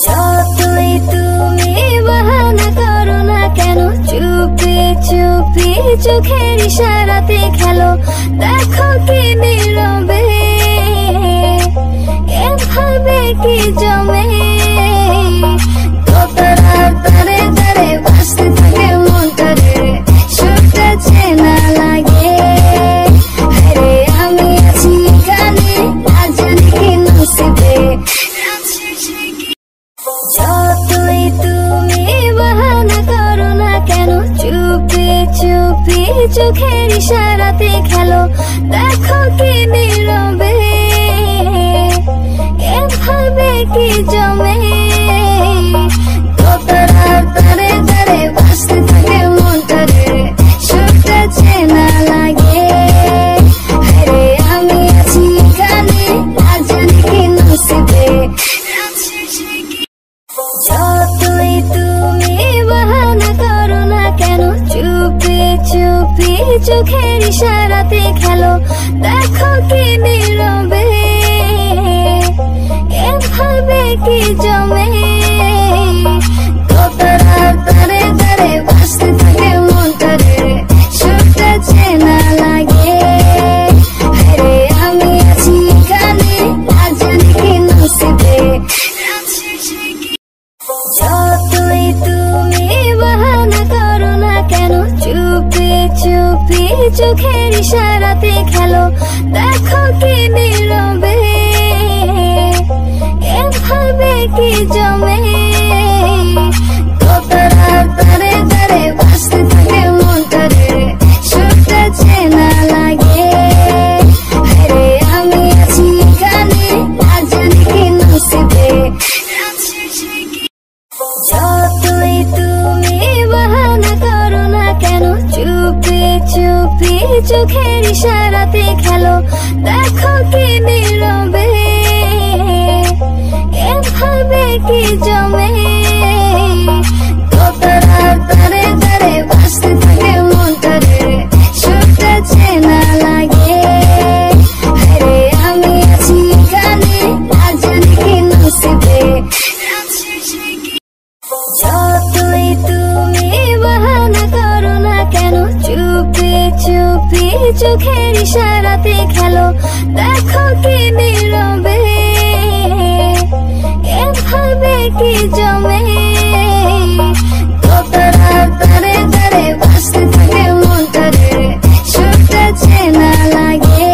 যতই তুমি বাহানা করো না কেন, চুপি চুপি চোখের ইশারাতে খেলো, দেখো কি নীরবে এভাবে কি জমে। তোতারা তারে তারে বাঁচতে থাকে মনটারে, সুরটা চেনা লাগে। আরে আমি আছি গানে, আজ জানি কি নসিবে। যতই তুমি বাহানা করো না কেন, চুপি চুপি চোখের ইশারাতে খেলো, দেখো কি নীরবে এভাবে কি জমে। তোতারা তারে তারে বাঁচতে থাকে মনটারে, সুরটা চেনা লাগে। আরে আমি আছি গানে, আজ জানি কি নসিবে। যতই তুমি বাহানা করো না কেন, চুপি চুপি চোখের ইশারাতে খেলো, দেখো কি নীরবে এভাবে কি জমে। তোতারা তারে তারে বাঁচতে থাকে মনটারে, সুরটা চেনা লাগে। আরে আমি আছি গানে, আজ জানি কি নসিবে। যতই তুমি বাহানা করো না কেন, চুপি চুপি চোখের ইশারাতে খেলো, দেখো কি নীরবে এভাবে কি জমে। তোতারা তারে তারে বাঁচতে থাকে মনটারে, সুরটা চেনা লাগে। আরে আমি আছি গানে, আজ জানি কি নসিবে। যতই তুমি বাহানা করো না কেন, চুপি চুপি চোখের ইশারাতে খেলো, দেখো কি নীরবে এভাবে কি জমে। তোতারা তারে তারে বাঁচতে থাকে মনটারে, সুরটা চেনা লাগে। আরে আমি আছি গানে, আজ জানি কি নসিবে। যতই তুমি বাহানা করো না কেন, চুপি চুপি চোখের ইশারাতে খেলো, দেখো কি নীরবে এভাবে কি জমে। তোতারা তারে তারে বাঁচতে থাকে মনটারে, সুরটা চেনা লাগে।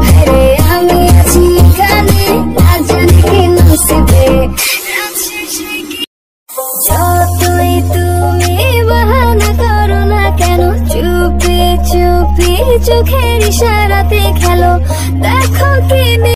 আরে আমি আছি গানে, আজ জানি কি নসিবে। যতই তুমি বাহানা করো না কেন, চুপি চুপি চোখের ইশারাতে খেলো, দেখো কি।